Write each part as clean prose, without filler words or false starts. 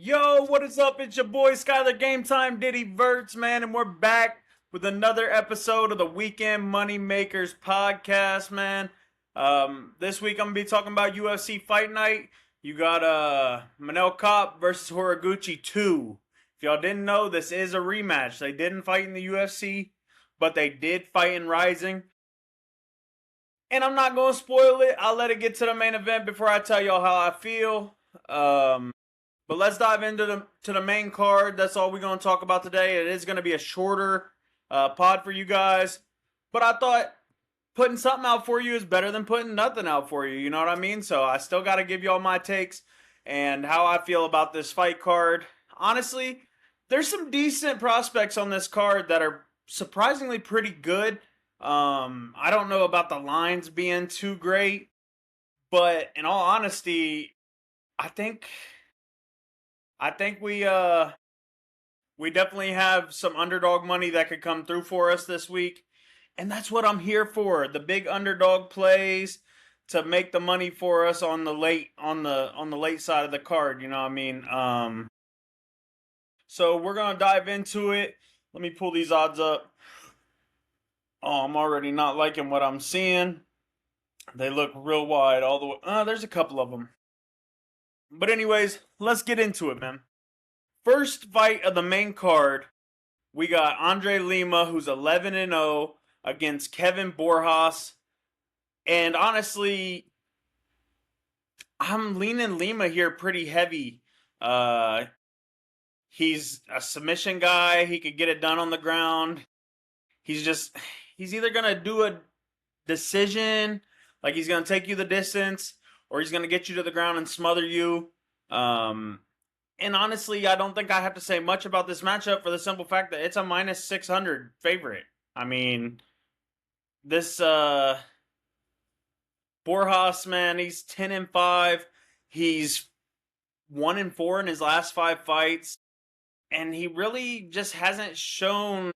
Yo, what is up? It's your boy Skylar Game Time Diddy Verts, man, and we're back with another episode of the Weekend Money Makers podcast, man. This week I'm gonna be talking about UFC Fight Night. You got Manel Kape versus Horiguchi 2. If y'all didn't know, this is a rematch. They didn't fight in the UFC, but they did fight in Rising. And I'm not gonna spoil it. I'll let it get to the main event before I tell y'all how I feel. But let's dive into the main card. That's all we're going to talk about today. It is going to be a shorter pod for you guys. But I thought putting something out for you is better than putting nothing out for you. You know what I mean? So I still got to give you all my takes and how I feel about this fight card. Honestly, there's some decent prospects on this card that are surprisingly pretty good. I don't know about the lines being too great. But in all honesty, I think we definitely have some underdog money that could come through for us this week. And that's what I'm here for. The big underdog plays to make the money for us on the late side of the card, you know what I mean? So we're going to dive into it. Let me pull these odds up. Oh, I'm already not liking what I'm seeing. They look real wide all the way. There's a couple of them. But anyways, let's get into it, man. First fight of the main card, we got Andre Lima, who's 11-0, against Kevin Borjas. And honestly, I'm leaning Lima here pretty heavy. He's a submission guy. He could get it done on the ground. He's either going to do a decision, like he's going to take you the distance, or he's going to get you to the ground and smother you. And honestly, I don't think I have to say much about this matchup for the simple fact that it's a minus 600 favorite. I mean, this Borjas, man, he's 10-5. He's 1-4 in his last 5 fights. And he really just hasn't shown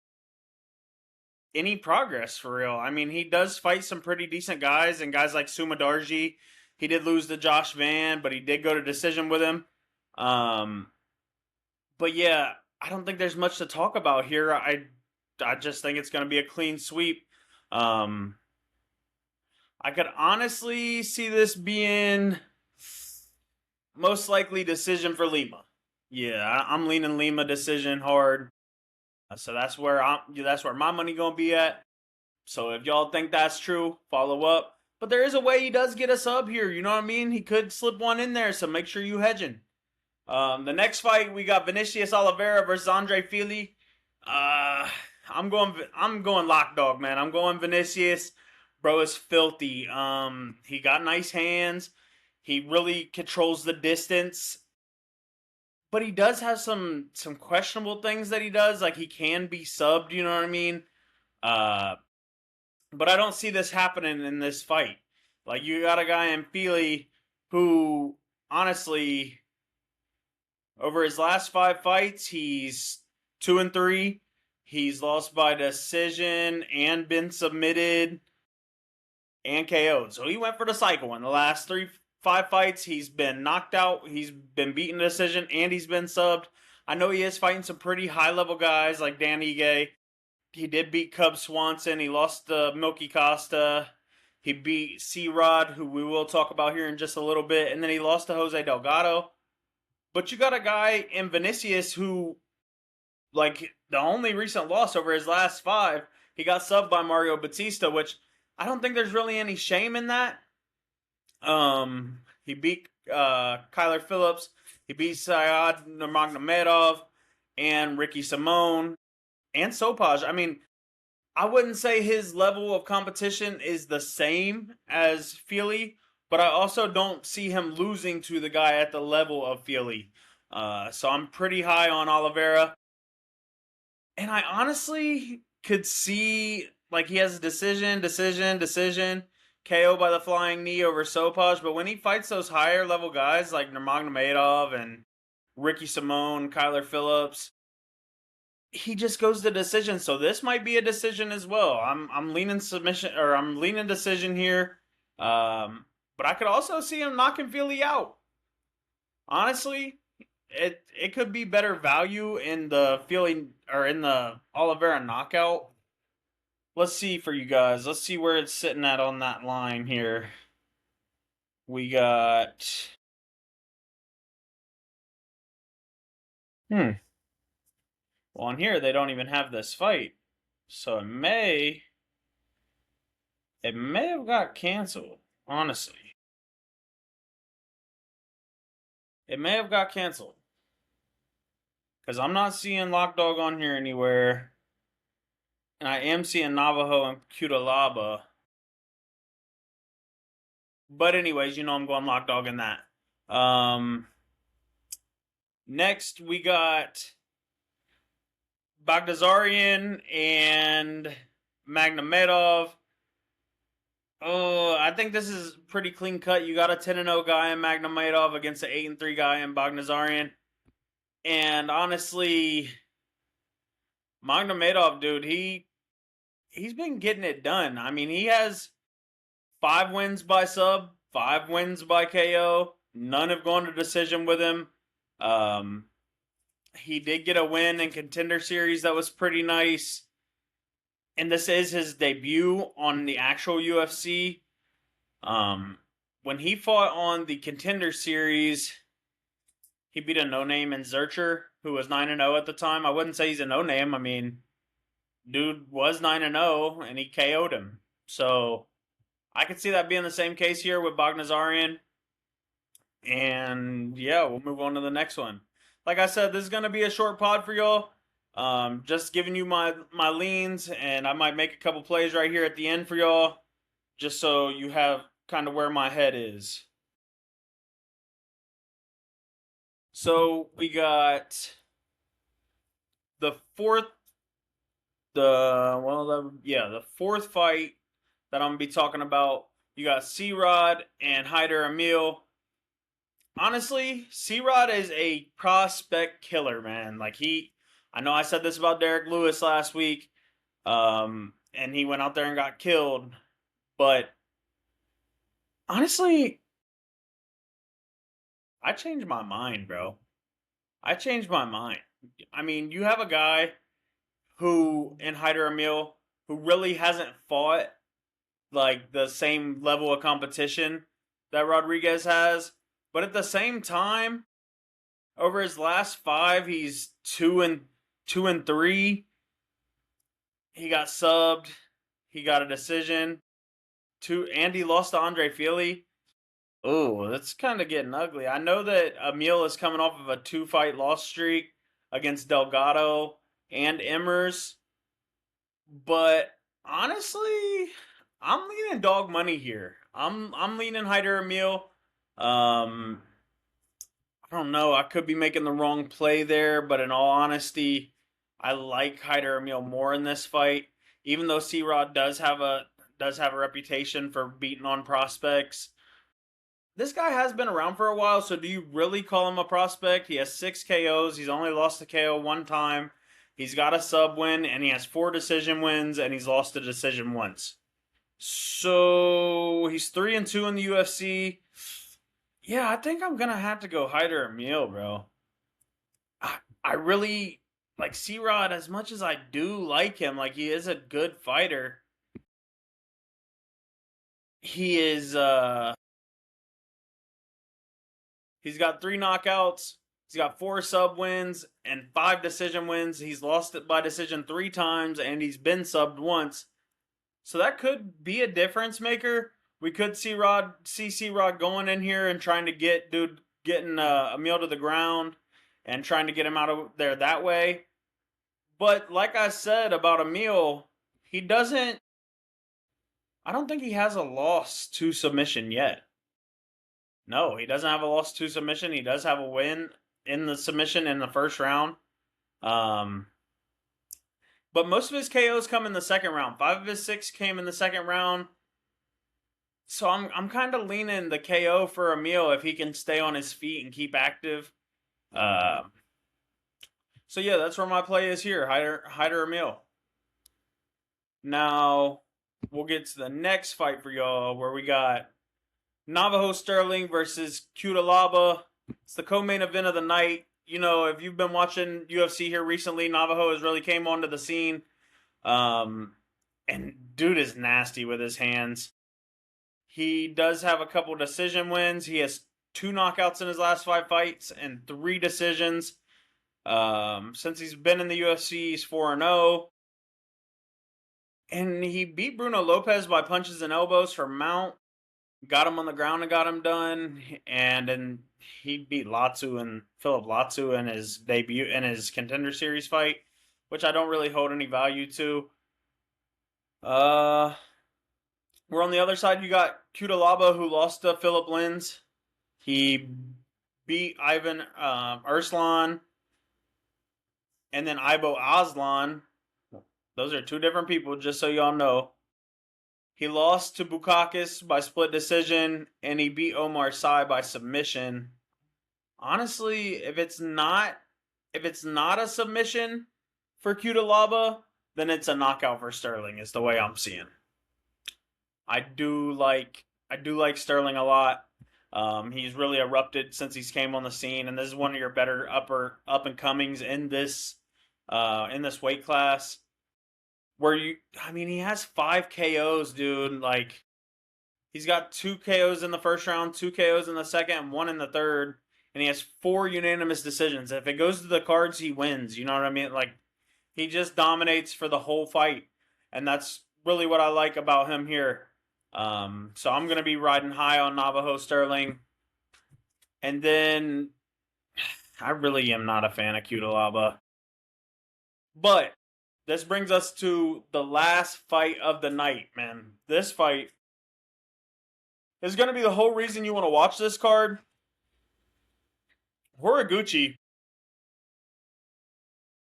any progress for real. I mean, he does fight some pretty decent guys, and guys like Sumadarji. He did lose to Josh Van, but he did go to decision with him. But yeah, I don't think there's much to talk about here. I just think it's going to be a clean sweep. I could honestly see this being most likely decision for Lima. Yeah, I'm leaning Lima decision hard. So that's where my money going to be at. So if y'all think that's true, follow up. But there is a way he does get a sub here. You know what I mean? He could slip one in there, so make sure you hedging. The next fight, we got Vinicius Oliveira versus Andre Fili. I'm going lock dog, man. I'm going Vinicius. Bro is filthy. He got nice hands. He really controls the distance. But he does have some questionable things that he does. Like, he can be subbed, you know what I mean? But I don't see this happening in this fight. Like, you got a guy in Fili who, honestly, over his last 5 fights, he's 2-3. He's lost by decision and been submitted and KO'd. So he went for the cycle. In the last 5 fights, he's been knocked out, he's been beaten to decision, and he's been subbed. I know he is fighting some pretty high-level guys like Dan Ige. He did beat Cub Swanson. He lost to Milky Costa. He beat C-Rod, who we will talk about here in just a little bit. And then he lost to Jose Delgado. But you got a guy in Vinicius who, like, the only recent loss over his last 5, he got subbed by Mario Batista, which I don't think there's really any shame in that. He beat Kyler Phillips. He beat Syed Nurmagomedov and Ricky Simone and Sopaj. I mean, I wouldn't say his level of competition is the same as Fili, but I also don't see him losing to the guy at the level of Fili. So I'm pretty high on Oliveira. And I honestly could see, like, he has a decision, KO by the flying knee over Sopaj. But when he fights those higher level guys like Nurmagomedov and Ricky Simone, Kyler Phillips, he just goes to decision. So this might be a decision as well. I'm leaning submission, or I'm leaning decision here. But I could also see him knocking Fili out. Honestly, it could be better value in the feeling or in the Oliveira knockout. Let's see for you guys. Let's see where it's sitting at on that line here. We got Well, on here they don't even have this fight. So it may have got canceled, honestly. It may have got canceled. Because I'm not seeing Lock Dog on here anywhere. And I am seeing Navajo and Cutelaba. But anyways, I'm going Lock Dog in that. Next we got Baghdasaryan and Magnomedov. Oh, I think this is pretty clean cut. You got a 10-0 guy in Magnomedov against an 8-3 guy in Baghdasaryan. And honestly, Magnomedov, dude, he's been getting it done. I mean, he has 5 wins by sub, 5 wins by KO. None have gone to decision with him. He did get a win in Contender Series that was pretty nice. And this is his debut on the actual UFC. When he fought on the Contender Series, he beat a no-name in Zurcher, who was 9-0 at the time. I wouldn't say he's a no-name. I mean, dude was 9-0, and he KO'd him. So, I could see that being the same case here with Baghdasaryan. And, yeah, we'll move on to the next one. Like I said, this is going to be a short pod for y'all. Just giving you my leans, and I might make a couple plays right here at the end for y'all, just so you have kind of where my head is. So we got the fourth fight that I'm gonna be talking about. You got C-Rod and Hyder Emil. Honestly, C-Rod is a prospect killer, man. I know I said this about Derek Lewis last week, and he went out there and got killed. But honestly, I changed my mind, bro. I changed my mind. I mean, you have a guy who, in Hyder Emil, who really hasn't fought like the same level of competition that Rodriguez has. But at the same time, over his last 5, he's 2-3. He got subbed. He got a decision. And he lost to Andre Fili. Oh, that's kind of getting ugly. I know that Emil is coming off of a 2-fight loss streak against Delgado and Emmers. But honestly, I'm leaning dog money here. I'm leaning Hyder Emil. I don't know. I could be making the wrong play there, but in all honesty, I like Hyder Emil more in this fight. Even though C-Rod does have a reputation for beating on prospects, this guy has been around for a while. So do you really call him a prospect? He has 6 KOs. He's only lost a KO 1 time. He's got a sub win, and he has 4 decision wins, and he's lost a decision once. So he's 3-2 in the UFC. Yeah, I think I'm gonna have to go Hyder Emil, bro. I really like C-Rod as much as I do like him. Like, he is a good fighter. He is he's got 3 knockouts. He's got 4 sub wins and 5 decision wins. He's lost it by decision 3 times, and he's been subbed once. So that could be a difference maker. We could see C-Rod going in here and trying to getting Emil to the ground and trying to get him out of there that way. But like I said about Emil, I don't think he has a loss to submission yet. No, he doesn't have a loss to submission. He does have a win in the submission in the first round. But most of his KOs come in the second round. 5 of his 6 came in the second round. So I'm kind of leaning the KO for Emil if he can stay on his feet and keep active. So yeah, that's where my play is here. Hyder Emil. Now we'll get to the next fight for y'all, where we got Navajo Sterling versus Cutelaba. It's the co-main event of the night. if you've been watching UFC here recently, Navajo has really came onto the scene. And dude is nasty with his hands. He does have a couple decision wins. He has 2 knockouts in his last 5 fights and 3 decisions. Since he's been in the UFC, he's 4-0. And he beat Bruno Lopez by punches and elbows for mount. Got him on the ground and got him done. And then he beat Philip Lotsu in his debut, in his Contender Series fight, which I don't really hold any value to. We're on the other side. You got Cutelaba, who lost to Philip Lins. He beat Ivan Arslan, and then Ibo Aslan. Those are 2 different people, just so y'all know. He lost to Bukakis by split decision, and he beat Omar Sy by submission. Honestly, if it's not a submission for Cutelaba, then it's a knockout for Sterling, is the way I'm seeing. I do like Sterling a lot. He's really erupted since he's came on the scene, and this is one of your better up and comings in this weight class. He has 5 KOs, dude. Like, he's got 2 KOs in the first round, 2 KOs in the second, and 1 in the third, and he has 4 unanimous decisions. If it goes to the cards, he wins. You know what I mean? Like, he just dominates for the whole fight, and that's really what I like about him here. So I'm going to be riding high on Navajo Sterling. And then I really am not a fan of Cutelaba. But this brings us to the last fight of the night, man. This fight is going to be the whole reason you want to watch this card. Horiguchi,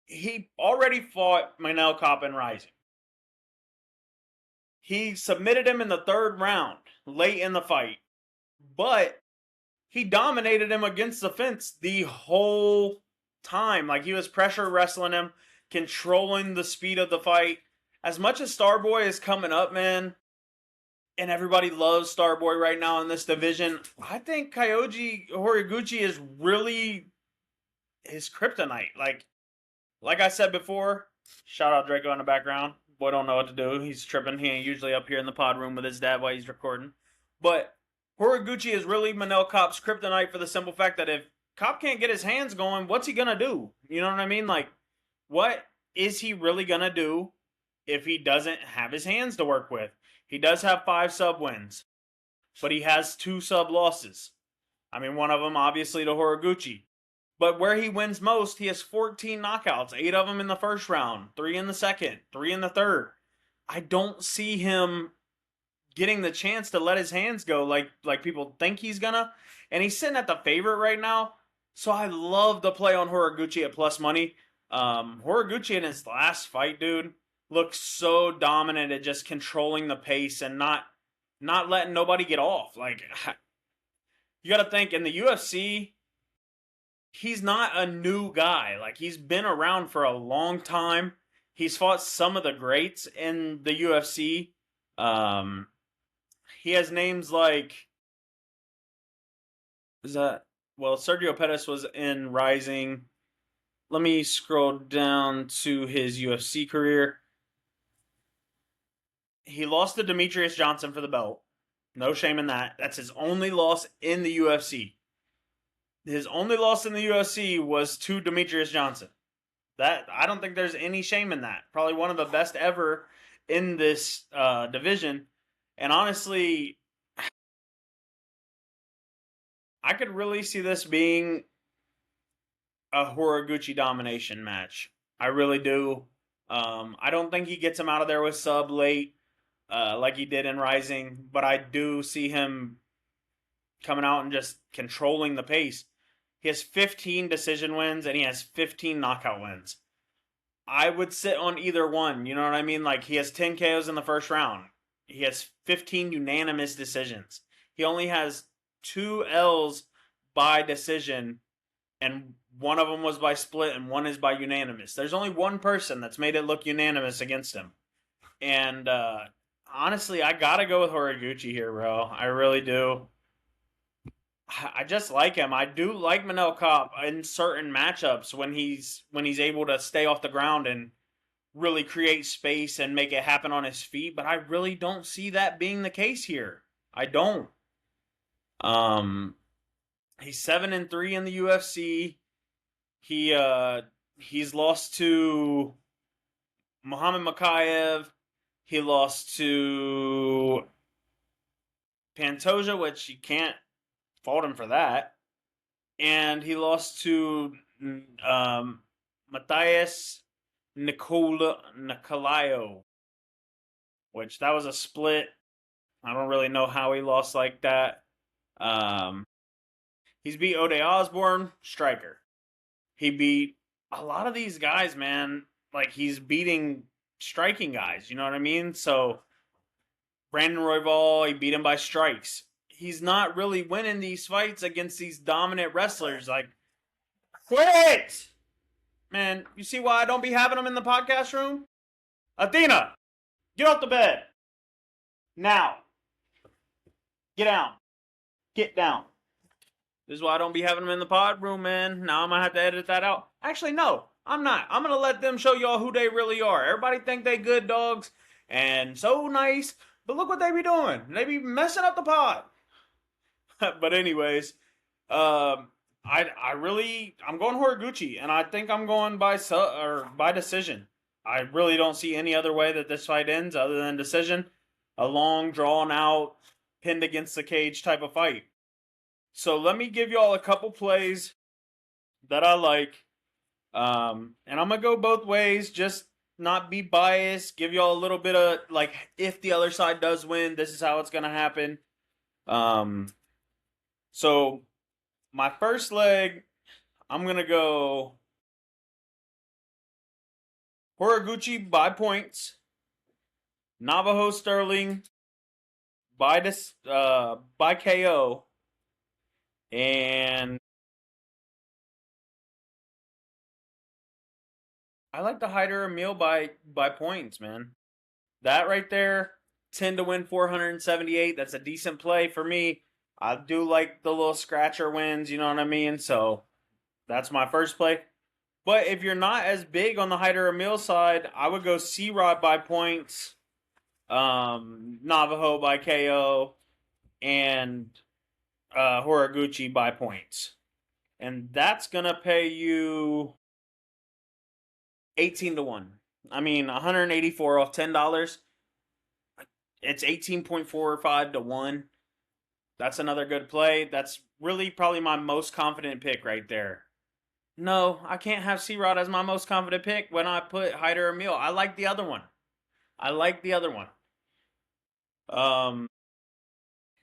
he already fought Manel Kape in Rising. He submitted him in the 3rd round, late in the fight. But he dominated him against the fence the whole time. Like, he was pressure wrestling him, controlling the speed of the fight. As much as Starboy is coming up, man, and everybody loves Starboy right now in this division, I think Kyoji Horiguchi is really his kryptonite. Like I said before, shout out Draco in the background. Boy don't know what to do. He's tripping. He ain't usually up here in the pod room with his dad while he's recording. But Horiguchi is really Manel Kape's kryptonite for the simple fact that if Kape can't get his hands going, what's he going to do? You know what I mean? Like, what is he really going to do if he doesn't have his hands to work with? He does have 5 sub wins, but he has 2 sub losses. I mean, one of them obviously to Horiguchi. But where he wins most, he has 14 knockouts, 8 of them in the first round, 3 in the second, 3 in the third. I don't see him getting the chance to let his hands go like people think he's gonna. And he's sitting at the favorite right now. So I love the play on Horiguchi at plus money. Horiguchi in his last fight, dude, looked so dominant at just controlling the pace and not letting nobody get off. Like, you got to think, in the UFC, he's not a new guy. Like, he's been around for a long time. He's fought some of the greats in the UFC. He has names like, Sergio Pettis was in Rising. Let me scroll down to his UFC career. He lost to Demetrius Johnson for the belt. No shame in that. That's his only loss in the UFC. His only loss in the UFC was to Demetrius Johnson. That, I don't think there's any shame in that. Probably one of the best ever in this division. And honestly, I could really see this being a Horiguchi domination match. I really do. I don't think he gets him out of there with sub late like he did in Rising, but I do see him coming out and just controlling the pace. He has 15 decision wins and he has 15 knockout wins. I would sit on either one, you know what I mean? Like, he has 10 KOs in the first round. He has 15 unanimous decisions. He only has 2 L's by decision, and one of them was by split and one is by unanimous. There's only one person that's made it look unanimous against him. And honestly, I gotta go with Horiguchi here, bro. I really do. I just like him. I do like Manel Kape in certain matchups when he's able to stay off the ground and really create space and make it happen on his feet. But I really don't see that being the case here. I don't. Um, he's 7-3 in the UFC. He's lost to Muhammad Makayev. He lost to Pantoja, which you can't fault him for that. And he lost to Matthias Nicolaio, which that was a split. I don't really know how he lost like that. He's beat Ode Osborne, striker. He beat a lot of these guys, man. Like, he's beating striking guys, you know what I mean? So, Brandon Royval, he beat him by strikes. He's not really winning these fights against these dominant wrestlers. Like, quit! Man, you see why I don't be having him in the podcast room? Athena, get off the bed. Now. Get down. Get down. This is why I don't be having them in the pod room, man. Now I'm going to have to edit that out. Actually, no, I'm not. I'm going to let them show y'all who they really are. Everybody think they good dogs and so nice, but look what they be doing. They be messing up the pod. But anyways, I'm going horiguchi, and I think I'm going by decision. I really don't see any other way that this fight ends other than decision. A long, drawn out, pinned against the cage type of fight. So let me give y'all a couple plays that I like. And I'm going to go both ways, just not be biased. Give y'all a little bit of, like, if the other side does win, this is how it's going to happen. So my first leg, I'm going to go horiguchi by points. Navajo Sterling by KO. And I like the Hyder Emil by points, man. That right there, 10 to win 478. That's a decent play for me. I do like the little scratcher wins, you know what I mean? So that's my first play. But if you're not as big on the Hyder Emil side, I would go C-Rod by points, Navajo by KO, and horiguchi by points. And that's going to pay you 18 to 1. I mean, 184 off $10. It's 18.45 to 1. That's another good play. That's really probably my most confident pick right there. No, I can't have C-Rod as my most confident pick when I put Hyder Emil. I like the other one.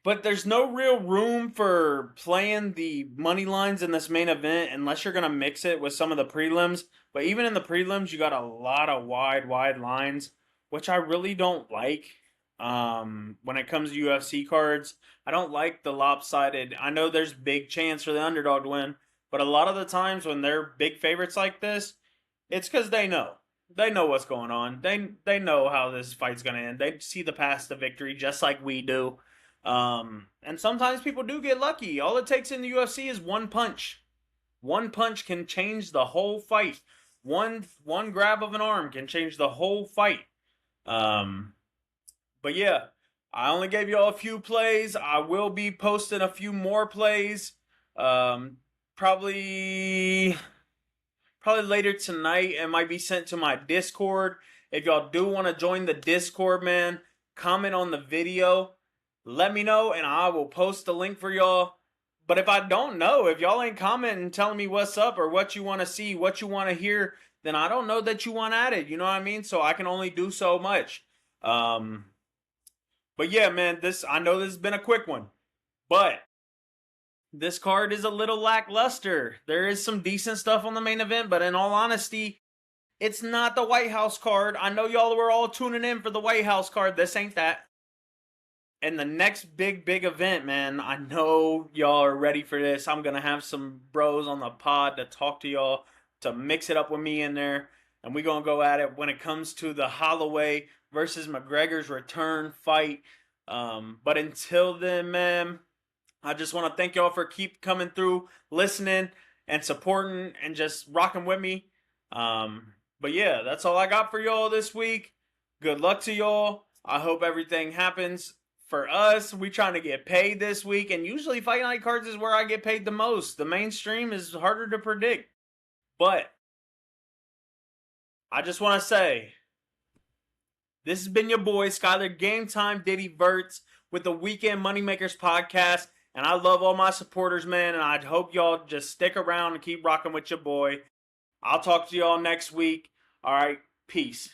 But there's no real room for playing the money lines in this main event unless you're going to mix it with some of the prelims. But even in the prelims, you got a lot of wide lines, which I really don't like. When it comes to UFC cards, I don't like the lopsided. I know there's big chance for the underdog to win, but a lot of the times when they're big favorites like this, it's because they know. They know what's going on. They know how this fight's going to end. They see the path to victory just like we do. And sometimes people do get lucky. All it takes in the UFC is one punch. One punch can change the whole fight. One grab of an arm can change the whole fight. But yeah, I only gave y'all a few plays. I will be posting a few more plays. Probably later tonight. It might be sent to my Discord. If y'all do want to join the Discord, man, comment on the video. Let me know, and I will post the link for y'all. But if I don't know, if y'all ain't commenting telling me what's up or what you want to see, what you want to hear, then I don't know that you want at it. You know what I mean? So I can only do so much. But yeah, man, I know this has been a quick one. But this card is a little lackluster. There is some decent stuff on the main event, but in all honesty, it's not the White House card. I know y'all were all tuning in for the White House card. This ain't that. And the next big event, man, I know y'all are ready for this. I'm going to have some bros on the pod to talk to y'all, to mix it up with me in there. And we're going to go at it when it comes to the Holloway versus McGregor's return fight. But until then, man, I just want to thank y'all for keep coming through, listening, and supporting, and just rocking with me. But yeah, that's all I got for y'all this week. Good luck to y'all. I hope everything happens for us. We trying to get paid this week, and usually Fight Night Cards is where I get paid the most. The mainstream is harder to predict. But I just want to say, this has been your boy, Skyler Game Time Diddy Verts with the Weekend Moneymakers Podcast. And I love all my supporters, man. And I hope y'all just stick around and keep rocking with your boy. I'll talk to y'all next week. All right. Peace.